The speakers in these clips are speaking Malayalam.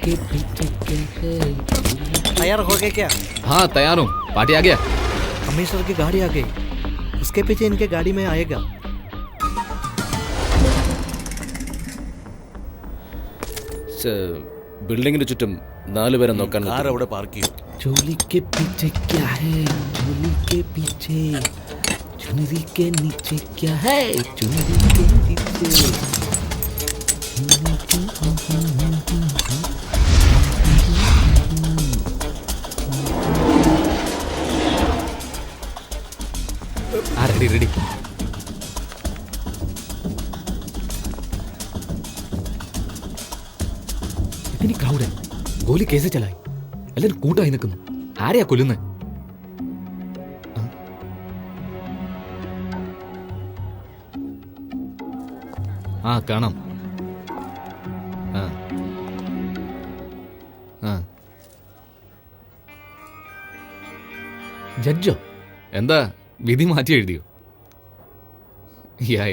के पीछे क्या है? तैयार हो गए क्या? हाँ तैयार हूँ, पार्टी आ गया। कमिश्नर की गाड़ी आ गई, उसके पीछे इनके गाड़ी में आएगा। ബിൽഡിങ്ങിന് ചുറ്റും 4 പേരെ നോക്കാൻ കാർ അവിടെ പാർക്ക് ചെയ്യും. चोली के पीछे क्या है? चोली के पीछे चुनरी के नीचे क्या है? चुनरी के नीचे रेडी रेडी। इतनी क्राउड है, गोली कैसे चलाई? എല്ലാരും കൂട്ടായി നിൽക്കുന്നു. ആരെയാ കൊല്ലുന്നത്? ആ കാണാം. ആ ആ ജഡ്ജോ? എന്താ വിധി മാറ്റി എഴുതിയോ? യാ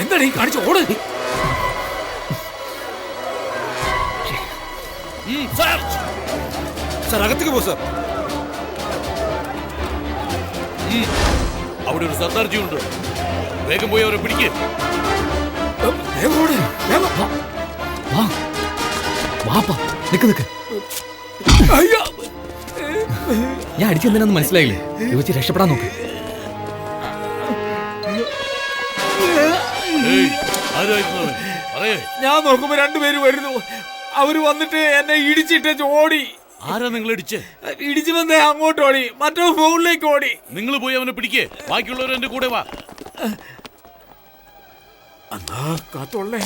എന്താണ് ഈ കാണിച്ച ഓട്? സാർ അകത്തേക്ക് പോ സാർ. അവിടെ ഒരു സർദാർജി ഉണ്ട്, വേഗം പോയി അവരെ പിടിക്ക്. വാപ്പാ നിക്ക് നിക്ക്. ഞാൻ അടിച്ചെന്തിനാന്ന് മനസ്സിലായില്ലേ? ഇത് വെച്ച് രക്ഷപ്പെടാൻ നോക്ക്. ഞാൻ നോക്കുമ്പോ 2 പേര് വരുന്നു. അവര് വന്നിട്ട് എന്നെ ഇടിച്ചിട്ട് ഓടി. ആരാ നിങ്ങൾ ഇടിച്ച്? ഇടിച്ചു വന്നേ അങ്ങോട്ട് ഓടി, മറ്റോ ഫോണിലേക്ക് ഓടി. നിങ്ങൾ പോയി അവനെ പിടിക്കേ, ബാക്കിയുള്ളവർ എന്റെ കൂടെ വാ. എന്നാ കാത്തോളേ.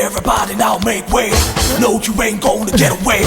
Everybody now make way. No, you ain't gonna get away.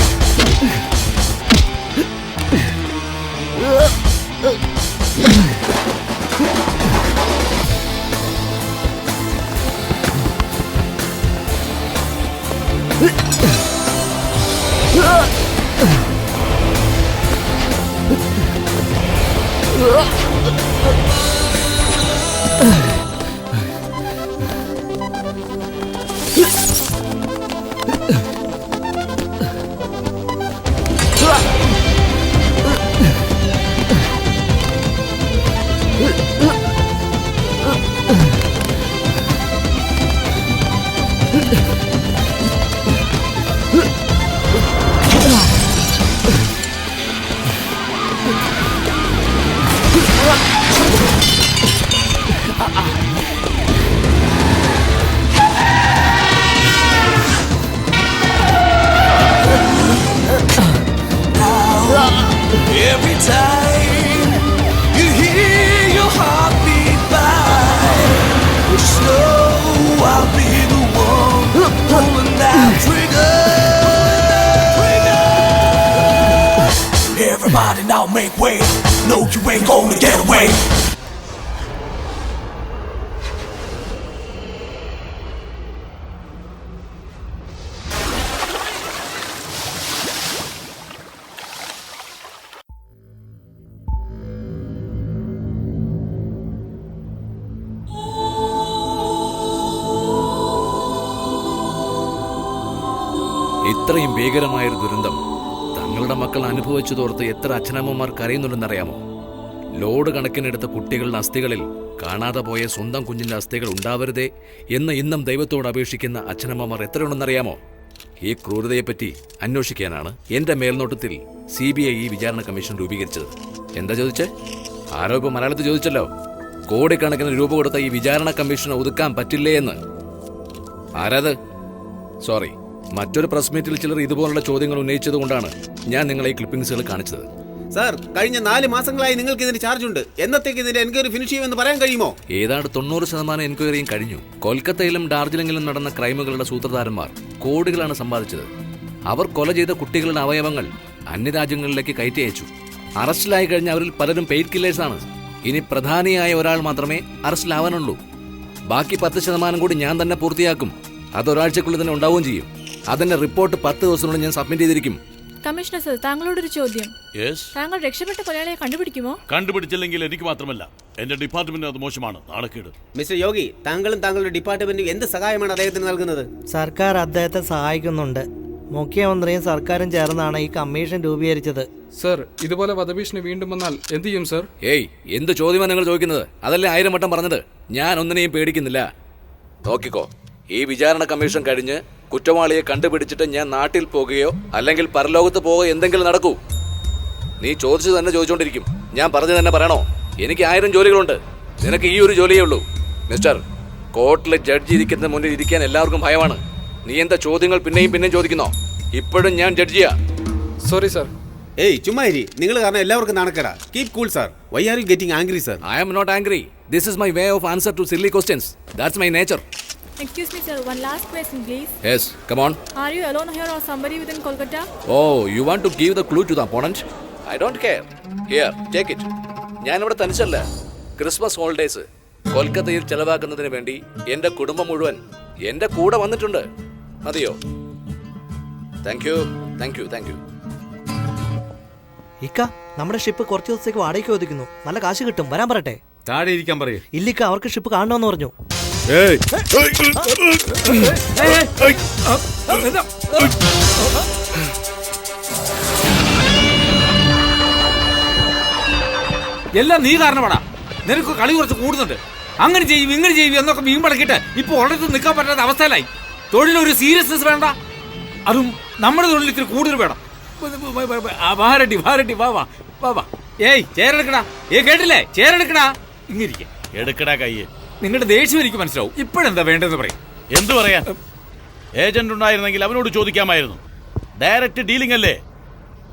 Every time you hear your heartbeat by, just know I'll be the one pulling that trigger. Everybody and I'll make way. No, you ain't gonna get away. ഇത്രയും ഭീകരമായൊരു ദുരന്തം തങ്ങളുടെ മക്കൾ അനുഭവിച്ചതോർത്ത് എത്ര അച്ഛനമ്മമാർ കരയുന്നുണ്ടെന്നറിയാമോ? ലോഡ് കണക്കിനെടുത്ത കുട്ടികളുടെ അസ്ഥികളിൽ കാണാതെ പോയ സ്വന്തം കുഞ്ഞിന്റെ അസ്ഥികൾ ഉണ്ടാവരുതേ എന്ന് ഇന്നും ദൈവത്തോട് അപേക്ഷിക്കുന്ന അച്ഛനമ്മമാർ എത്രയുണ്ടെന്നറിയാമോ? ഈ ക്രൂരതയെപ്പറ്റി അന്വേഷിക്കാനാണ് എന്റെ മേൽനോട്ടത്തിൽ CBI ഈ വിചാരണ കമ്മീഷൻ രൂപീകരിച്ചത്. എന്താ ചോദിച്ചേ? ആരോ ഇപ്പൊ മലയാളത്തിൽ ചോദിച്ചല്ലോ, കോടിക്കണക്കിന് രൂപ കൊടുത്ത ഈ വിചാരണ കമ്മീഷനെ ഒതുക്കാൻ പറ്റില്ലേ എന്ന്. ആരാത്? സോറി, മറ്റൊരു പ്രസ് മീറ്റിൽ ചിലർ ഇതുപോലുള്ള ചോദ്യങ്ങൾ ഉന്നയിച്ചത് കൊണ്ടാണ് ഞാൻ നിങ്ങളെ ഈ ക്ലിപ്പിംഗ്സുകൾ കാണിച്ചത്. സാർ, കഴിഞ്ഞ 4 മാസങ്ങളായി നിങ്ങൾക്ക് ഇതിന് ചാർജ് ഉണ്ട്. എന്നത്തേക്ക് ഇതിന്റെ എൻക്വയറി ഫിനിഷ് ചെയ്യുമെന്ന് പറയാൻ കഴിയുമോ? ഏതാണ്ട് 90% എൻക്വയറിയും കഴിഞ്ഞു. കൊൽക്കത്തയിലും ഡാർജിലിംഗിലും നടന്ന ക്രൈമുകളുടെ സൂത്രധാരന്മാർ കോടികളാണ് സമ്പാദിച്ചത്. അവർ കൊല ചെയ്ത കുട്ടികളുടെ അവയവങ്ങൾ അന്യരാജ്യങ്ങളിലേക്ക് കയറ്റി അയച്ചു. അറസ്റ്റിലായി കഴിഞ്ഞ അവരിൽ പലരും പെയ്ഡ് കില്ലേഴ്സാണ്. ഇനി പ്രധാനിയായ ഒരാൾ മാത്രമേ അറസ്റ്റിലാവാനുള്ളൂ. ബാക്കി 10% കൂടി ഞാൻ തന്നെ പൂർത്തിയാക്കും. അതൊരാഴ്ചക്കുള്ളിൽ തന്നെ ഉണ്ടാവുകയും ചെയ്യും. അതിന്റെ റിപ്പോർട്ട് 10 ദിവസത്തിനുള്ളിൽ ഞാൻ സബ്മിറ്റ് ചെയ്തിരിക്കും. കമ്മീഷണർ സർ, താങ്കളോടൊരു ചോദ്യം. താങ്കൾ രക്ഷപ്പെട്ട കൊലയാളിയെ കണ്ടുപിടിക്കുമോ? കണ്ടുപിടിച്ചില്ലെങ്കിൽ എനിക്ക് മാത്രമല്ല, എന്റെ ഡിപ്പാർട്ട്മെന്റ് അത് മോശമാണ്, നാണക്കേട്. മിസ്റ്റർ യോഗി, താങ്കളും താങ്കളുടെ ഡിപ്പാർട്ട്മെന്റും എന്ത് സഹായമാണ് അദ്ദേഹത്തിന് നൽകുന്നത്? സർക്കാർ അദ്ദേഹത്തെ സഹായിക്കുന്നുണ്ട്. മുഖ്യമന്ത്രിയും സർക്കാരും ചേർന്നാണ് ഈ കമ്മീഷൻ രൂപീകരിച്ചത്. സർ, ഇതുപോലെ വധഭീഷണി വീണ്ടും വന്നാൽ എന്ത് ചെയ്യും സർ? ഏയ്, എന്ത് ചോദ്യമാണ് നിങ്ങൾ ചോദിക്കുന്നത്? അതല്ലേ 1000 വട്ടം പറഞ്ഞത്. ഞാൻ ഒന്നിനെയും പേടിക്കുന്നില്ല. നോക്കിക്കോ, ഈ വിചാരണ കമ്മീഷൻ കഴിഞ്ഞ് കുറ്റവാളിയെ കണ്ടുപിടിച്ചിട്ട് ഞാൻ നാട്ടിൽ പോകുകയോ അല്ലെങ്കിൽ പരലോകത്ത് പോകുകയോ എന്തെങ്കിലും നടക്കൂ. നീ ചോദിച്ചത് തന്നെ ചോദിച്ചോണ്ടിരിക്കും. ഞാൻ പറഞ്ഞു തന്നെ പറയണോ? എനിക്ക് 1000 ജോലികളുണ്ട്. നിനക്ക് ഈ ഒരു ജോലിയേ ഉള്ളൂ. മിസ്റ്റർ, കോർട്ടിലെ ജഡ്ജി ഇരിക്കുന്ന മുന്നിൽ ഇരിക്കാൻ എല്ലാവർക്കും ഭയമാണ്. നീ എന്താ ചോദ്യങ്ങൾ പിന്നെയും ചോദിക്കുന്നോ? ഇപ്പോഴും ഞാൻ ജഡ്ജിയാ. Sorry sir. ഏയ്, ചുമ്മാ ഇരി. നിങ്ങൾ കാരണം എല്ലാവർക്കും നാണക്കേടാ. Keep cool sir. Why are you getting angry sir? I am not angry. This is my way of answer to silly questions. That's my nature. Excuse me sir, one last question please. Yes, come on. Are you alone here or somebody within Kolkata? Oh, you want to give the clue to the opponent? I don't care. Here, take it. ഞാനിവിടെ തനിച്ചല്ല. ക്രിസ്മസ് ഹോളിഡേസ് കൊൽക്കത്തയിൽ ചെലവാക്കുന്നതിന് വേണ്ടി എന്റെ കുടുംബം മുഴുവൻ എന്റെ കൂടെ വന്നിട്ടുണ്ട്. മതിയോ? Thank you. ഇക്ക, നമ്മുടെ ഷിപ്പ് കുറച്ച് ദിവസത്തേക്ക് വാടകയ്ക്ക് ഒതുക്കുന്നു. നല്ല കാശ് കിട്ടും. വരാൻ പറയട്ടെ? താഴെ ഇരിക്കാൻ പറയൂ. ഇല്ലിക്ക, അവർക്ക് ഷിപ്പ് കാണണമെന്ന് പറഞ്ഞു. എല്ലാം നീ കാരണമാടാ. നിനക്ക് കളി കുറച്ച് കൂടുന്നുണ്ട്. അങ്ങനെ ചെയ്യും ഇങ്ങനെ ചെയ്യും എന്നൊക്കെ മീൻ പടക്കിട്ട് ഇപ്പൊ ഒരിടത്ത് നിൽക്കാൻ പറ്റാത്ത അവസ്ഥയിലായി. തൊഴിലൊരു സീരിയസ്നെസ് വേണ്ട, അതും നമ്മുടെ തൊഴിൽ ഇത്തിരി കൂടുതൽ വേണം. വാരട്ടി വാ വാ വാ. ഏയ്, ചേരെടുക്കടാ. കേട്ടില്ലേ? ചേരെടുക്കടാ. ഇങ്ങിരിക്കെ എടുക്കടാ കയ്യ്. നിങ്ങളുടെ ദേഷ്യം എനിക്ക് മനസ്സിലാവും. ഇപ്പോഴെന്താ വേണ്ടതെന്ന് പറയും. എന്തു പറയാൻ? ഏജന്റ് ഉണ്ടായിരുന്നെങ്കിൽ അവനോട് ചോദിക്കാമായിരുന്നു. ഡയറക്റ്റ് ഡീലിംഗ് അല്ലേ?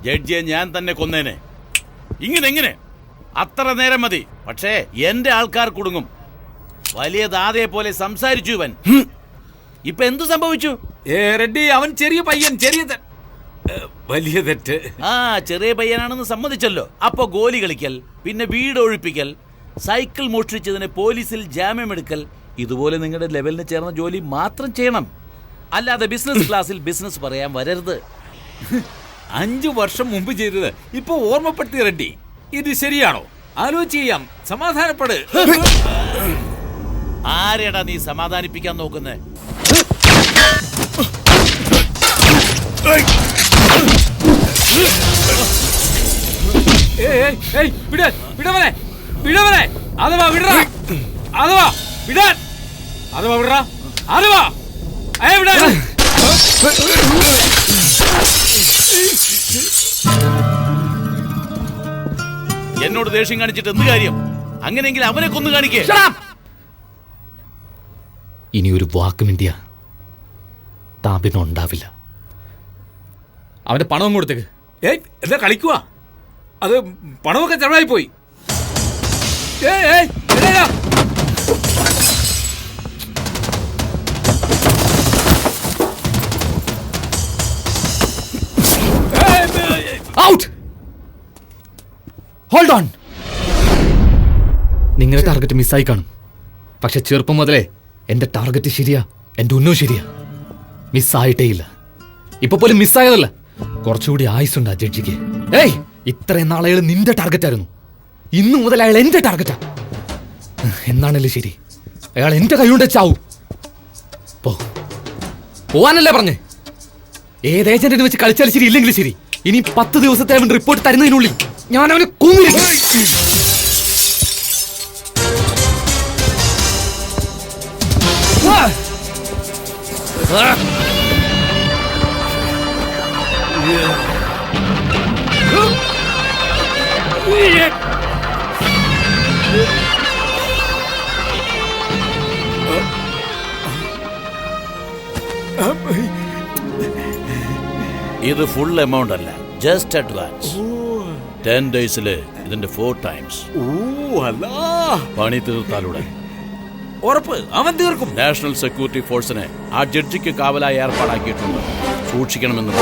ജഡ്ജിയെ ഞാൻ തന്നെ കൊന്നേനെ. ഇങ്ങനെ അത്ര നേരം മതി. പക്ഷേ എന്റെ ആൾക്കാർ കുടുങ്ങും. വലിയ ദാതയെ പോലെ സംസാരിച്ചു ഇവൻ. ഇപ്പൊ എന്തു സംഭവിച്ചു? റെഡ്ഡി, അവൻ ചെറിയ പയ്യൻ. വലിയ തെറ്റ്. ചെറിയ പയ്യനാണെന്ന് സമ്മതിച്ചല്ലോ. അപ്പൊ ഗോലി കളിക്കൽ, പിന്നെ വീട് ഒഴിപ്പിക്കൽ, സൈക്കിൾ മോഷ്ടിച്ചതിന് പോലീസിൽ ജാമ്യമെടുക്കൽ, ഇതുപോലെ നിങ്ങളുടെ ലെവലിന് ചേർന്ന ജോലി മാത്രം ചെയ്യണം. അല്ലാതെ ബിസിനസ് ക്ലാസ്സിൽ ബിസിനസ് പറയാൻ വരരുത്. 5 വർഷം മുമ്പ് ചെയ്തത് ഇപ്പൊ ഓർമ്മപ്പെടുത്തി റെഡ്ഡി. ഇത് ശരിയാണോ? ആലോചിച്ച് ചെയ്യാം. സമാധാനപ്പെട്. ആരെടാ നീ സമാധാനിപ്പിക്കാൻ നോക്കുന്നേ? വിടവനെ അഥവാ വിടറാ. അഥവാ വിടാൻ. അഥവാ വിടറാ. അഥവാ വിടാൻ. എന്നോട് ദേഷ്യം കാണിച്ചിട്ട് എന്ത് കാര്യം? അങ്ങനെയെങ്കിൽ അവനെ കൊന്നു കാണിക്കേ. ഇനി ഒരു വാക്ക് മിണ്ടിയ താപിനം ഉണ്ടാവില്ല. അവന്റെ പണവും കൊടുത്തേക്ക്. എന്താ കളിക്കുവാ? അത് പണമൊക്കെ ചെലവായി പോയി. ഔട്ട്. Hold on. നിങ്ങളുടെ ടാർഗറ്റ് മിസ്സായി കാണും. പക്ഷെ ചെറുപ്പം മുതലേ എന്റെ ടാർഗറ്റ് ശരിയാ, എന്റെ ഉന്നവും ശരിയാ. മിസ്സായിട്ടേ ഇല്ല. ഇപ്പൊ പോലും മിസ്സായതല്ല, കുറച്ചുകൂടി ആയുസുണ്ട് ആ ജഡ്ജിക്ക്. ഏയ്, ഇത്രയും നാളെ അയാൾ നിന്റെ ടാർഗറ്റ് ആയിരുന്നു. ഇന്നു മുതൽ അയാൾ എന്റെ ടാർഗറ്റാ. എന്നാണല്ലേ ശരി, അയാൾ എന്റെ കൈകൊണ്ട് ചാവൂ. പോവാനല്ലേ പറഞ്ഞേ? ഏത് ഏജന്റിനെ വെച്ച് കളിച്ചാലും ശരി, ഇല്ലെങ്കിൽ ശരി, ഇനി 10 ദിവസത്തെ അവൻ റിപ്പോർട്ട് തരുന്നതിനുള്ളിൽ ഞാൻ അവനെ കൊന്നിരിക്കും. ഇത് ഫുൾ എമൗണ്ട് അല്ല, ജസ്റ്റ് അഡ്വാൻസ്. 10 ഡേയ്സില് ഇതിന്റെ 4 ടൈംസ്. പണി തീർത്താലൂടെ ഉറപ്പ് അവൻ തീർക്കും. നാഷണൽ സെക്യൂരിറ്റി ഫോഴ്സിനെ ആ ജഡ്ജിക്ക് കാവലായി ഏർപ്പാടാക്കിയിട്ടുണ്ട്. സൂക്ഷിക്കണമെന്ന്